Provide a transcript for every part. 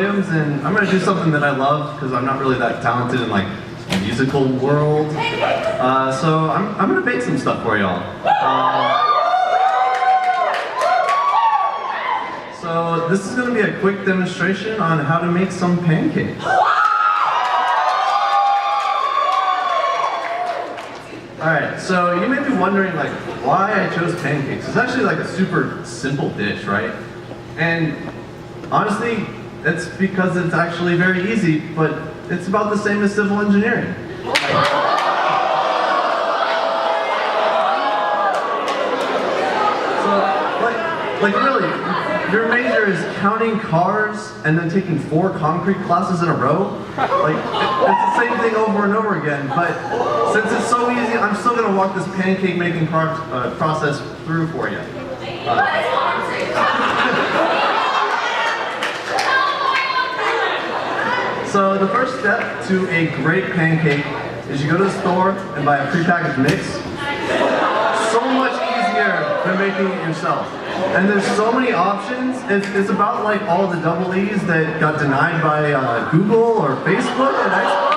Williams, and I'm going to do something that I love because I'm not really that talented in like the musical world. So I'm going to bake some stuff for y'all. So this is going to be a quick demonstration on how to make some pancakes. Alright, so you may be wondering like why I chose pancakes. It's actually like a super simple dish, right? And honestly, it's because it's actually very easy, but it's about the same as civil engineering. So, like really, your major is counting cars and then taking 4 concrete classes in a row. Like, it's the same thing over and over again, but since it's so easy, I'm still going to walk this pancake making process through for you. So the first step to a great pancake is you go to the store and buy a prepackaged mix. So much easier than making it yourself. And there's so many options. It's about like all the double E's that got denied by Google or Facebook and Xbox.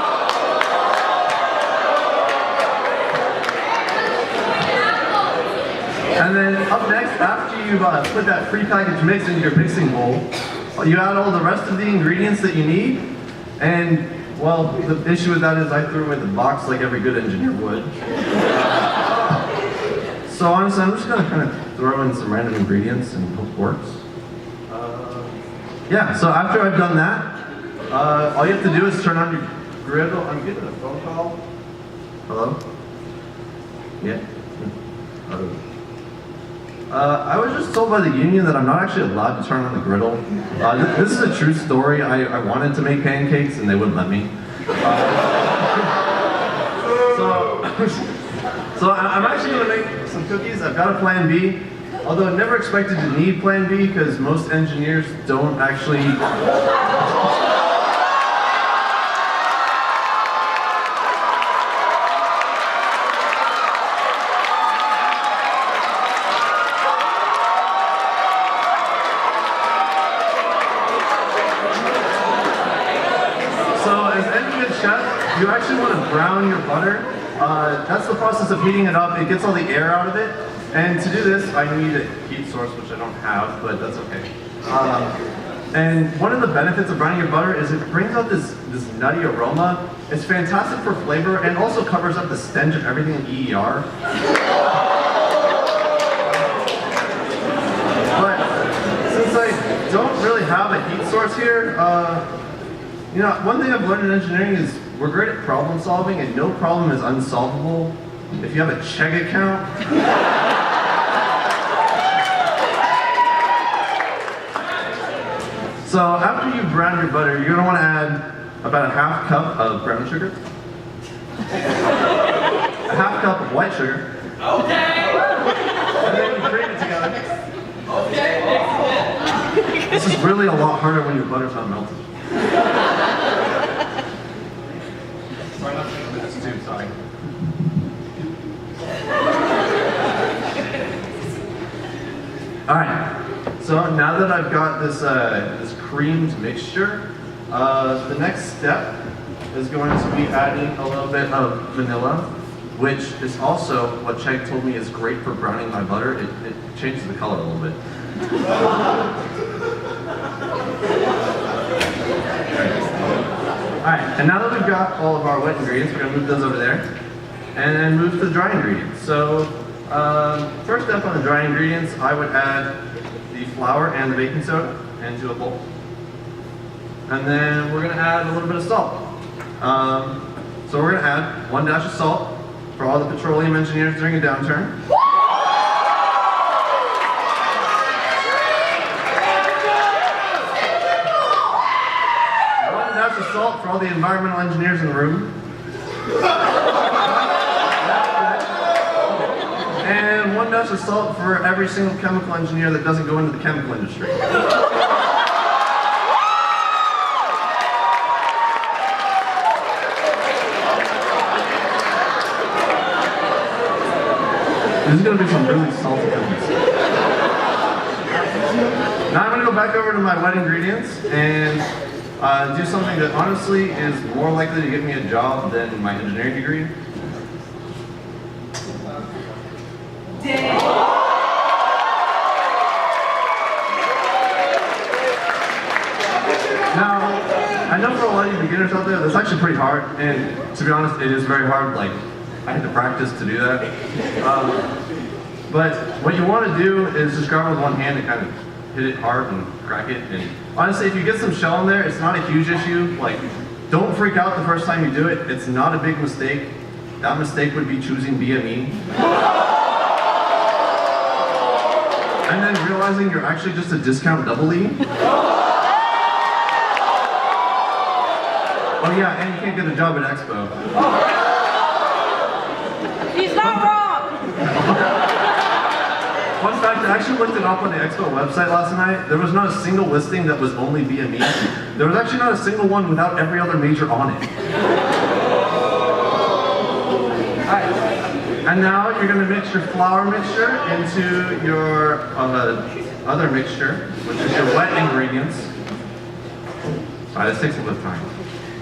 And then up next, after you put that prepackaged mix into your mixing bowl, you add all the rest of the ingredients that you need. And, well, the issue with that is I threw away the box like every good engineer would. So honestly, I'm just going to kind of throw in some random ingredients and hope it works. Yeah, so after I've done that, all you have to do is turn on your griddle. I'm getting a phone call. Hello? Yeah? I was just told by the union that I'm not actually allowed to turn on the griddle. This is a true story. I wanted to make pancakes and they wouldn't let me. So I'm actually going to make some cookies. I've got a plan B, although I never expected to need plan B because most engineers don't actually... You actually want to brown your butter. That's the process of heating it up. It gets all the air out of it. And to do this, I need a heat source, which I don't have, but that's okay. And one of the benefits of browning your butter is it brings out this nutty aroma. It's fantastic for flavor and also covers up the stench of everything in EER. But since I don't really have a heat source here, you know, one thing I've learned in engineering is we're great at problem solving, and no problem is unsolvable if you have a check account. So after you brown your butter, you're going to want to add about a half cup of brown sugar, a half cup of white sugar, okay, and then you cream it together. Okay. This is really a lot harder when your butter's not melted. Sorry. Alright, so now that I've got this this creamed mixture, the next step is going to be adding a little bit of vanilla, which is also what Chegg told me is great for browning my butter. It changes the color a little bit. Alright, and now that we've got all of our wet ingredients, we're going to move those over there, and then move to the dry ingredients. So, first step on the dry ingredients, I would add the flour and the baking soda into a bowl. And then we're going to add a little bit of salt. So we're going to add 1 dash of salt for all the petroleum engineers during a downturn. Of salt for all the environmental engineers in the room. And 1 dash of salt for every single chemical engineer that doesn't go into the chemical industry. This is going to be some really salty cookies. Now I'm going to go back over to my wet ingredients, and do something that honestly is more likely to get me a job than my engineering degree. Now, I know for a lot of you beginners out there, that's actually pretty hard, and to be honest, it is very hard. Like, I had to practice to do that. But what you want to do is just grab it with one hand and kind of hit it hard and crack it. And honestly, if you get some shell in there, it's not a huge issue. Like, don't freak out the first time you do it. It's not a big mistake. That mistake would be choosing BME. And then realizing you're actually just a discount double E. Oh yeah, and you can't get a job at Expo. He's not wrong! Fun fact, I actually looked it up on the Expo website last night. There was not a single listing that was only BME. There was actually not a single one without every other major on it. Alright, and now you're going to mix your flour mixture into your other mixture, which is your wet ingredients. Sorry, this takes a little time.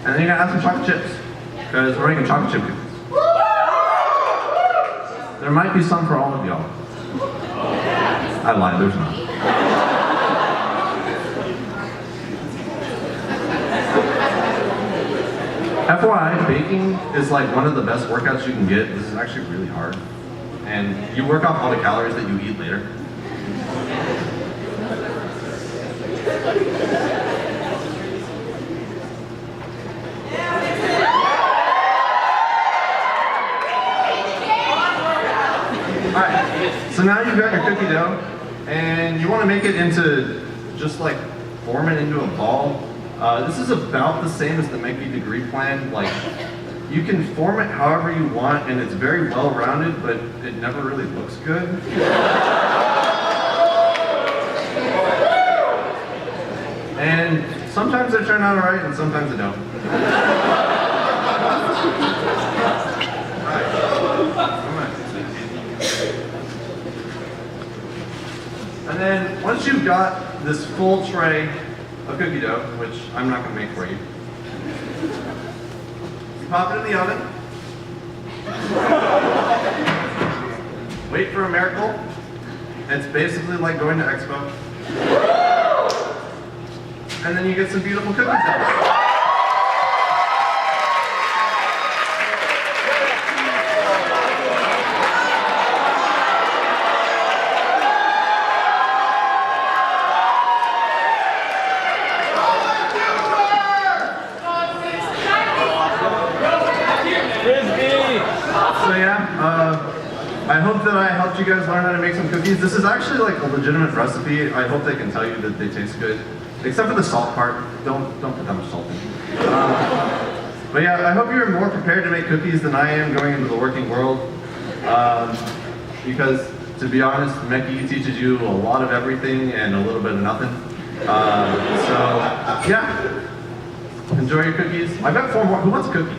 And then you're going to add some chocolate chips, because we're making chocolate chip cookies. There might be some for all of y'all. I lied, there's not. FYI, baking is like one of the best workouts you can get. This is actually really hard. And you work off all the calories that you eat later. Alright, so now you've got your cookie dough, and you want to make it into, just like, form it into a ball. This is about the same as the Meki degree plan. Like, you can form it however you want, and it's very well-rounded, but it never really looks good. And sometimes they turn out alright, and sometimes they don't. And then, once you've got this full tray of cookie dough, which I'm not going to make for you, you pop it in the oven, wait for a miracle. It's basically like going to Expo. And then you get some beautiful cookies out. So yeah, I hope that I helped you guys learn how to make some cookies. This is actually like a legitimate recipe. I hope they can tell you that they taste good. Except for the salt part. Don't put that much salt in. But yeah, I hope you're more prepared to make cookies than I am going into the working world. Because to be honest, Meki teaches you a lot of everything and a little bit of nothing. So yeah, enjoy your cookies. I've got 4 more. Who wants a cookie?